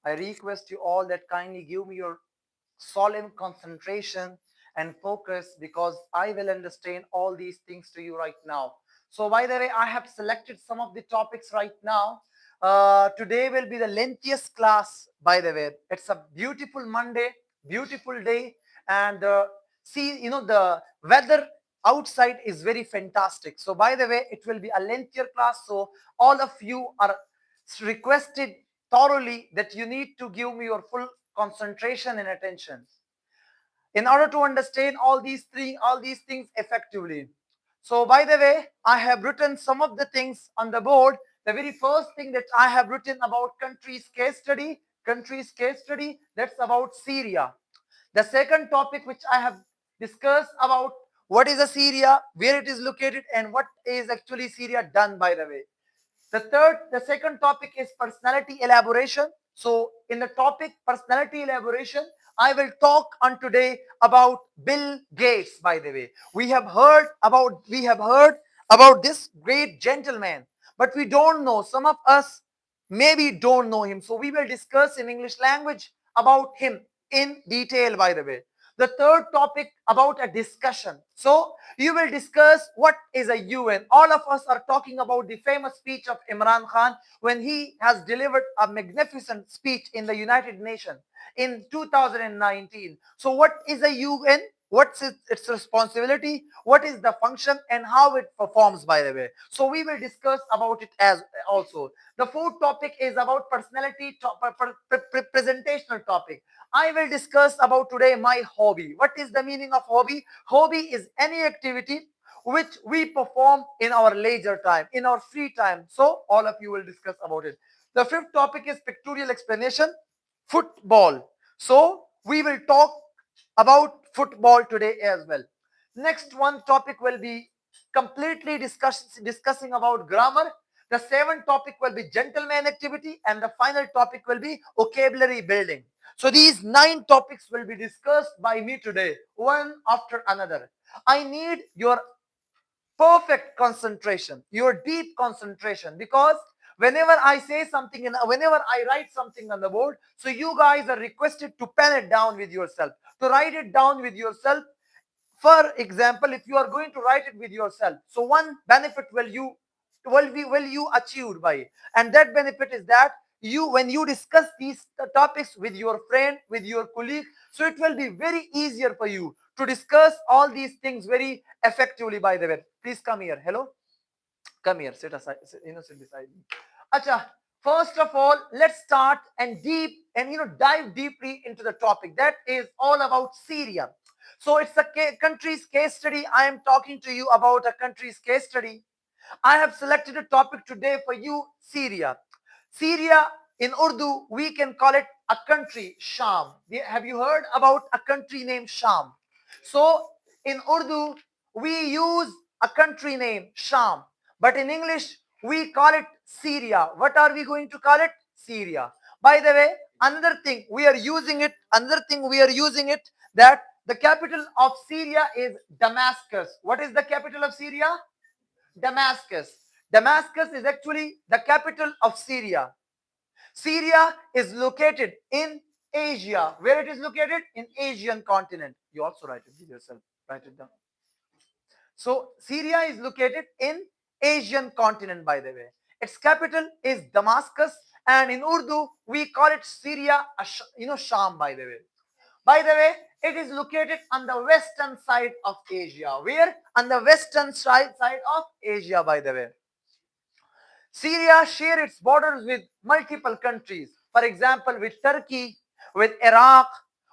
I request you all that kindly give me your solemn concentration and focus, because I will understand all these things to you right now. So by the way, I have selected some of the topics right now. Today will be the lengthiest class, by the way. It's a beautiful Monday, beautiful day, and see, the weather outside is very fantastic. So by the way, it will be a lengthier class. So all of you are requested thoroughly that you need to give me your full concentration and attention in order to understand all these things effectively. So by the way, I have written some of the things on the board. The very first thing that I have written about countries case study, that's about Syria. The second topic which I have discussed about what is a Syria, where it is located, and what is actually Syria done, by the way. The second topic is personality elaboration. So in the topic personality elaboration, I will talk on today about Bill Gates, by the way. We have heard about this great gentleman, but we don't know. Some of us maybe don't know him. So we will discuss in English language about him in detail, by the way. The third topic about a discussion. So you will discuss what is a UN. All of us are talking about the famous speech of Imran Khan when he has delivered a magnificent speech in the United Nations in 2019. So what is a UN? What's its responsibility? What is the function and how it performs, by the way? So we will discuss about it as also. The fourth topic is about personality, presentational topic. I will discuss about today my hobby. What is the meaning of hobby? Hobby is any activity which we perform in our leisure time, in our free time. So all of you will discuss about it. The fifth topic is pictorial explanation, football. So we will talk about football today as well. Next one topic will be completely discussing about grammar. The seventh topic will be gentleman activity, and the final topic will be vocabulary building. So these 9 topics will be discussed by me today, one after another. I need your perfect concentration, your deep concentration, because whenever I say something and whenever I write something on the board, so you guys are requested to pen it down with yourself, to write it down with yourself. For example, if you are going to write it with yourself, so one benefit will you achieve by it, and that benefit is that you, when you discuss these topics with your friend, with your colleague, so it will be very easier for you to discuss all these things very effectively, by the way. Please come here. Hello, come here, sit aside, sit beside me. Acha, first of all, let's start and dive deeply into the topic that is all about Syria. So it's a country's case study. I am talking to you about a country's case study. I have selected a topic today for you, Syria. Syria, in Urdu, we can call it a country, Sham. Have you heard about a country named Sham? So in Urdu, we use a country name, Sham. But in English, we call it Syria. What are we going to call it? Syria. By the way, another thing we are using it, that the capital of Syria is Damascus. What is the capital of Syria? Damascus. Damascus is actually the capital of Syria. Syria is located in Asia. Where it is located? In Asian continent. You also write it yourself. Write it down. So Syria is located in Asian continent, by the way. Its capital is Damascus, and in Urdu we call it Syria, Sham, by the way. By the way, it is located on the western side of Asia. Where? On the western side of Asia, by the way. Syria shares its borders with multiple countries. For example, with Turkey, with Iraq,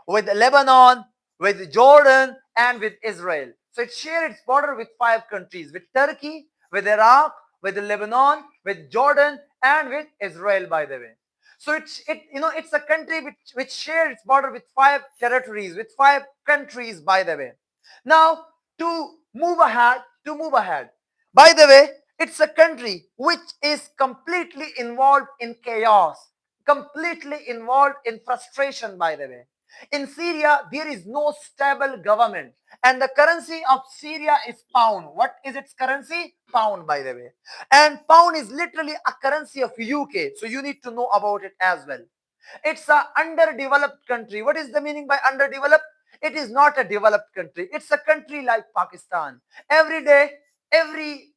with Lebanon, with Jordan, and with Israel. So it shares its border with 5 countries: with Turkey, with Iraq, with Lebanon, with Jordan, and with Israel, by the way. So it's a country which shares its border with 5 territories, with 5 countries, by the way. Now, to move ahead. By the way, it's a country which is completely involved in chaos, completely involved in frustration, by the way. In Syria, there is no stable government, and the currency of Syria is pound. What is its currency? Pound, by the way. And pound is literally a currency of UK, so you need to know about it as well. It's a underdeveloped country. What is the meaning by underdeveloped? It is not a developed country. It's a country like Pakistan. Every day, every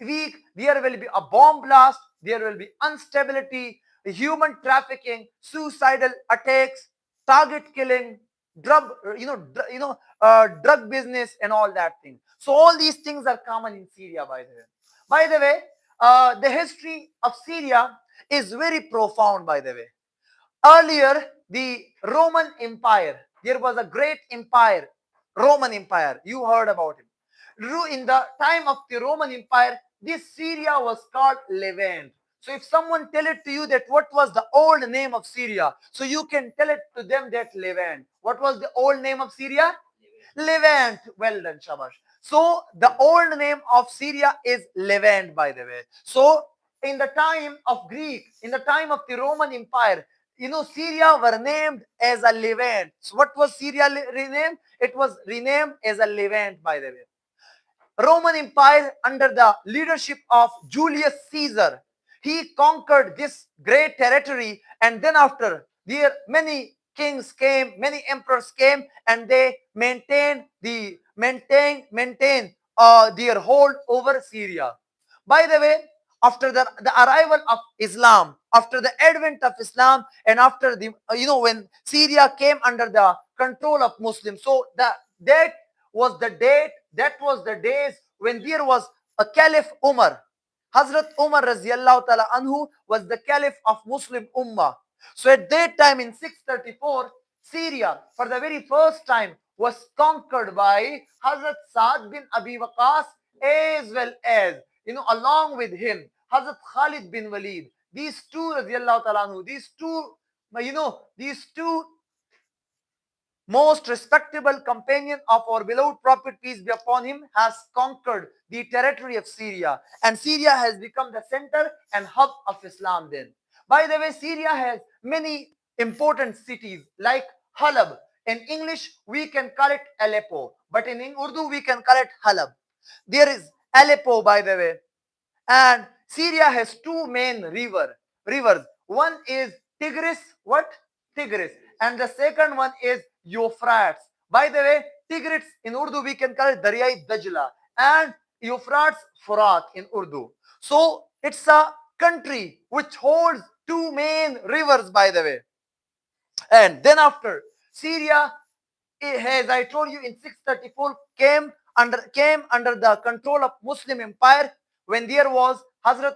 week, there will be a bomb blast, there will be instability, human trafficking, suicidal attacks, target killing, drug, drug business, and all that thing. So all these things are common in Syria, by the way. By the way, the history of Syria is very profound, by the way. Earlier, the Roman Empire, there was a great empire, Roman Empire. You heard about it. In the time of the Roman Empire, this Syria was called Levant. So if someone tell it to you that what was the old name of Syria, so you can tell it to them that Levant. What was the old name of Syria? Levant. Well done, Shabash. So the old name of Syria is Levant, by the way. So in the time of Greek, in the time of the Roman Empire, Syria were named as a Levant. So what was Syria renamed? It was renamed as a Levant, by the way. Roman Empire under the leadership of Julius Caesar. He conquered this great territory, and then after there many kings came, many emperors came, and they maintain their hold over Syria. By the way, after the arrival of Islam, after the advent of Islam, and after the when Syria came under the control of Muslims, so that was the date, that was the days when there was a Caliph Umar. Hazrat Umar Raziyallahu Ta'ala Anhu was the Caliph of Muslim Ummah. So at that time in 634, Syria for the very first time was conquered by Hazrat Saad bin Abi Waqas, as well as, along with him, Hazrat Khalid bin Walid. These two Raziyallahu Ta'ala Anhu, these two most respectable companion of our beloved Prophet, peace be upon him, has conquered the territory of Syria. And Syria has become the center and hub of Islam then. By the way, Syria has many important cities like Halab. In English, we can call it Aleppo. But in Urdu, we can call it Halab. There is Aleppo, by the way. And Syria has two main rivers. One is Tigris. What? Tigris. And the second one is Euphrates. By the way, Tigris in Urdu we can call it Daryai Dajla, and Euphrates Furat in Urdu. So it's a country which holds two main rivers, by the way. And then after Syria, as I told you, in 634 came under the control of Muslim Empire when there was Hazrat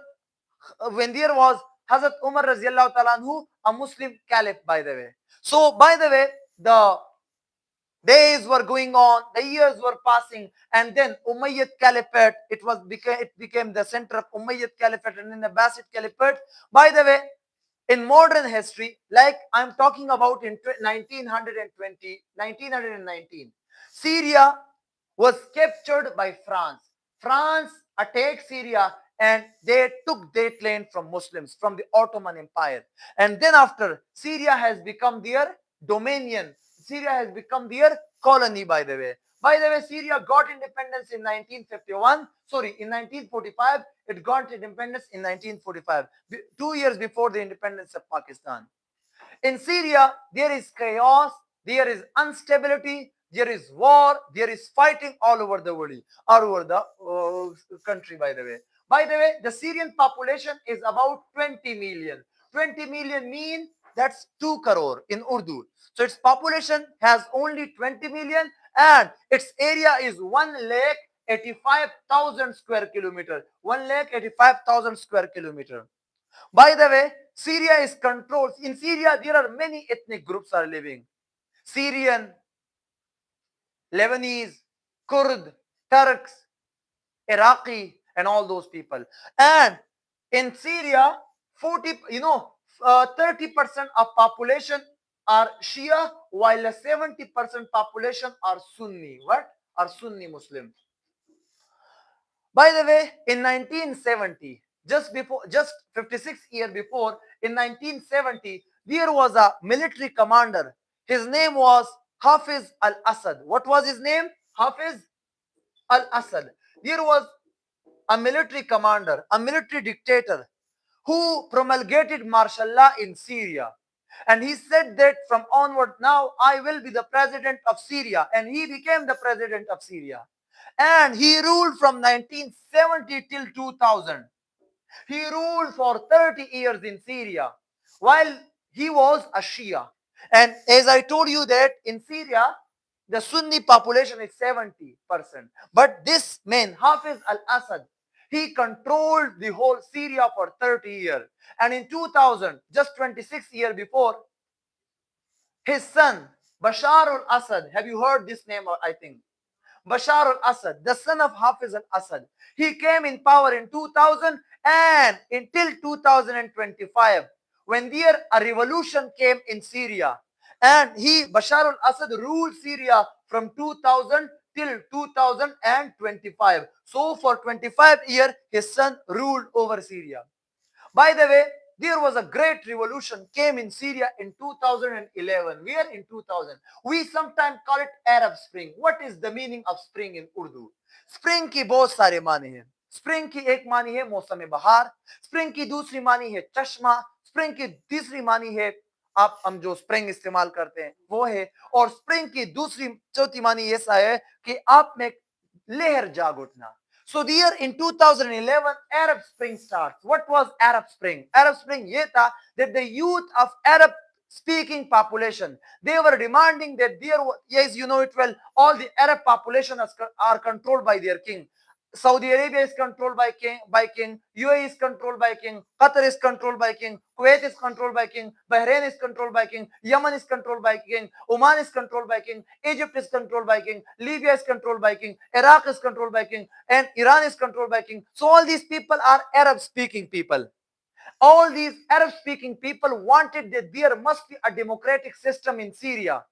Umar Raziyallahu Ta'ala Anhu, a Muslim caliph, by the way. So by the way, the days were going on, the years were passing, and then Umayyad Caliphate, it became the center of Umayyad Caliphate and then the Abbasid Caliphate. By the way, in modern history, like I'm talking about in 1919, Syria was captured by France. France attacked Syria and they took that land from Muslims, from the Ottoman Empire. And then after, Syria has become their dominion. Syria has become their colony, by the way. By the way, Syria got independence in 1951. Sorry, in 1945. It got independence in 1945, 2 years before the independence of Pakistan. In Syria, there is chaos, there is instability, there is war, there is fighting all over the world, all over the country, by the way. By the way, the Syrian population is about 20 million. 20 million mean that's 2 crore in Urdu. So its population has only 20 million and its area is 1,85,000 square kilometer. 1,85,000 square kilometer. By the way, Syria is controlled. In Syria, there are many ethnic groups are living. Syrian, Lebanese, Kurd, Turks, Iraqi, and all those people. And in Syria, 30% of population are Shia, while 70% population are Sunni. What? Are Sunni Muslims. By the way, in 1970, just 56 years before, in 1970, there was a military commander. His name was Hafiz al-Assad. What was his name? Hafiz al-Assad. There was a military commander, a military dictator who promulgated martial law in Syria. And he said that from onward, now I will be the president of Syria. And he became the president of Syria. And he ruled from 1970 till 2000. He ruled for 30 years in Syria while he was a Shia. And as I told you that in Syria, the Sunni population is 70%. But this man, Hafiz al-Assad, he controlled the whole Syria for 30 years. And in 2000, just 26 years before, his son, Bashar al-Assad, have you heard this name, I think? Bashar al-Assad, the son of Hafiz al-Assad. He came in power in 2000 and until 2025 when there a revolution came in Syria. And Bashar al-Assad, ruled Syria from 2000 till 2025. So for 25 years, his son ruled over Syria. By the way, there was a great revolution came in Syria in 2011. We are in 2000. We sometimes call it Arab Spring. What is the meaning of spring in Urdu? Spring की बहुत सारे माने हैं. Spring की एक मानी है मौसम बहार, स्प्रिंग की दूसरी मानी है चश्मा, स्प्रिंग की तीसरी मानी है आप हम जो स्प्रिंग इस्तेमाल करते हैं वो है, और स्प्रिंग की दूसरी चौथी मानी ऐसा है कि आप में लहर जाग उठना. So the year in 2011, Arab Spring starts. What was Arab Spring? Arab Spring ye tha that the youth of Arab speaking population, they were demanding that yes, you know it well, all the Arab population are controlled by their king. Saudi Arabia is controlled by king, UAE is controlled by king, Qatar is controlled by king, Quaid is controlled by king, Bahrain is controlled by king, Yemen is controlled by king, Oman is controlled by king, Egypt is controlled by king, Libya is controlled by king, Iraq is controlled by king, and Iran is controlled by king. So all these people are Arab speaking people. All these Arab speaking people wanted that there must be a democratic system in Syria.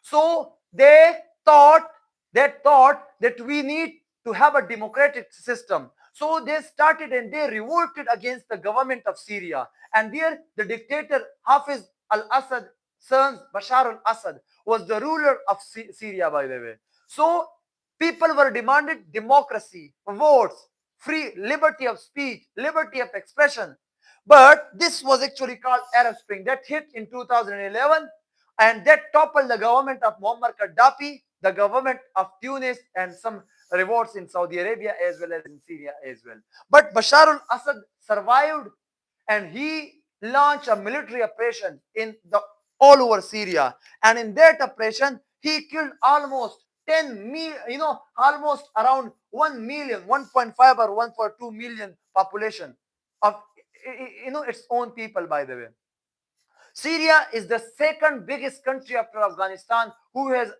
So they thought that we need to have a democratic system. So they started and they revolted against the government of Syria. And there the dictator Hafiz al-Assad, son Bashar al-Assad, was the ruler of Syria, by the way. So people were demanded democracy, votes, free liberty of speech, liberty of expression. But this was actually called Arab Spring that hit in 2011, and that toppled the government of Muammar Gaddafi, the government of Tunis, and some revolts in Saudi Arabia as well as in Syria as well. But Bashar al-Assad survived and he launched a military operation in the all over Syria. And in that operation, he killed almost 10 million, almost around 1 million, 1.5 or 1.2 million population of, its own people, by the way. Syria is the second biggest country after Afghanistan who has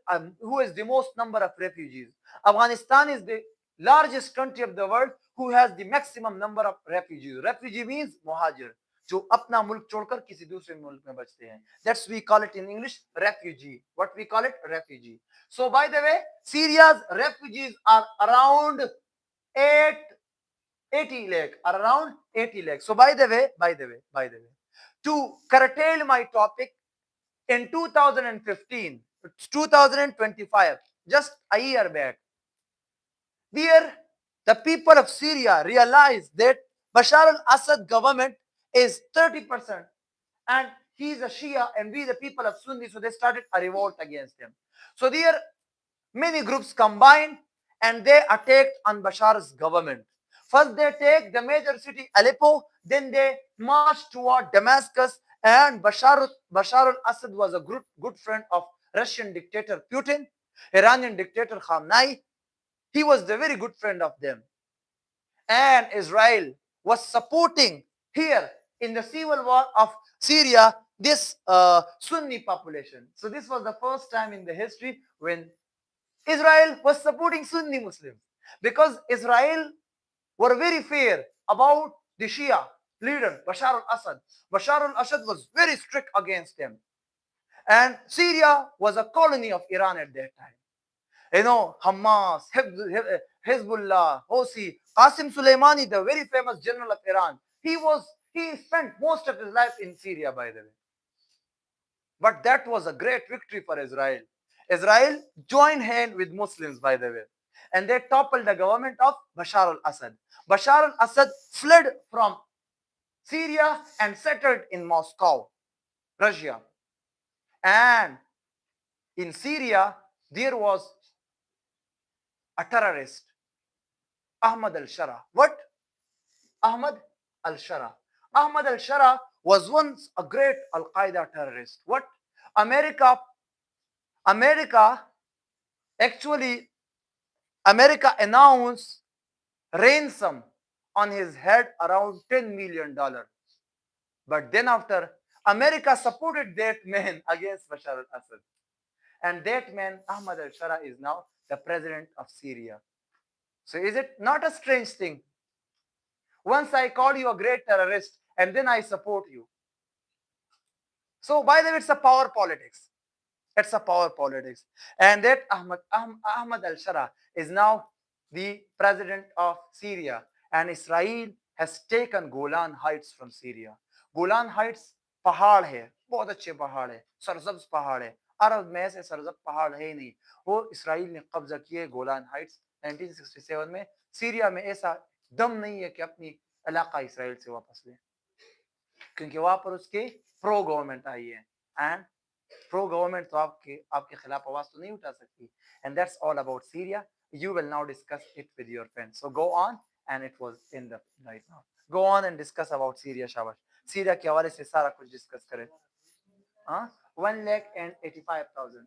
the most number of refugees. Afghanistan is the largest country of the world who has the maximum number of refugees. Refugee means muhajir, जो अपना मुल्क छोड़कर किसी दूसरे मुल्क में बचते हैं. That's we call it in English refugee. What we call it? Refugee. So by the way, Syria's refugees are around 80 lakh, around 80 lakh. So by the way, to curtail my topic, in 2015, 2025, just a year back, there the people of Syria realized that Bashar al-Assad government is 30% and he's a Shia and we the people of Sunni, so they started a revolt against him. So there many groups combined and they attacked on Bashar's government. First they take the major city Aleppo, then they marched toward Damascus, and Bashar al-Assad was a good friend of Russian dictator Putin, Iranian dictator Khamenei. He was the very good friend of them. And Israel was supporting here in the civil war of Syria this Sunni population. So this was the first time in the history when Israel was supporting Sunni Muslims, because Israel were very fair about the Shia leader Bashar al-Assad. Bashar al-Assad was very strict against him. And Syria was a colony of Iran at that time. Hamas, Hezbollah, Houthi, Qasim Soleimani, the very famous general of Iran, he spent most of his life in Syria, by the way. But that was a great victory for Israel. Israel joined hand with Muslims, by the way, and they toppled the government of Bashar al-Assad. Bashar al-Assad fled from Syria and settled in Moscow. Russia. And in Syria, there was a terrorist, Ahmad al-Shara. What? Ahmad al-Shara. Ahmad al-Shara was once a great Al-Qaeda terrorist. What? America, America, actually, America announced ransom on his head around $10 million. But then after, America supported that man against Bashar al-Assad. And that man, Ahmad al-Shara, is now the president of Syria. So is it not a strange thing? Once I call you a great terrorist and then I support you. So by the way, it's a power politics. It's a power politics. And that Ahmad al-Shara is now the president of Syria. And Israel has taken Golan Heights from Syria. Golan Heights पहाड़ है, बहुत अच्छे पहाड़ है, सरसब्ज पहाड़ है, अरब में से सरसब्ज पहाड़ है ही नहीं. वो इसराइल ने कब्जा किए गोलान हाइट्स 1967 में. सीरिया में ऐसा दम नहीं है कि अपनी इलाका इसराइल से वापस ले, क्योंकि वहां पर उसके प्रो गवर्नमेंट आई है. एंड प्रो गवर्नमेंट तो आपके खिलाफ आवाज तो नहीं उठा सकती. And that's all about Syria. You will now discuss it with your friends. So go on, and it was in the right now. Go on and discuss about Syria, Shabash. Syria के हवाले से सारा कुछ discuss करें. हाँ, 1,85,000.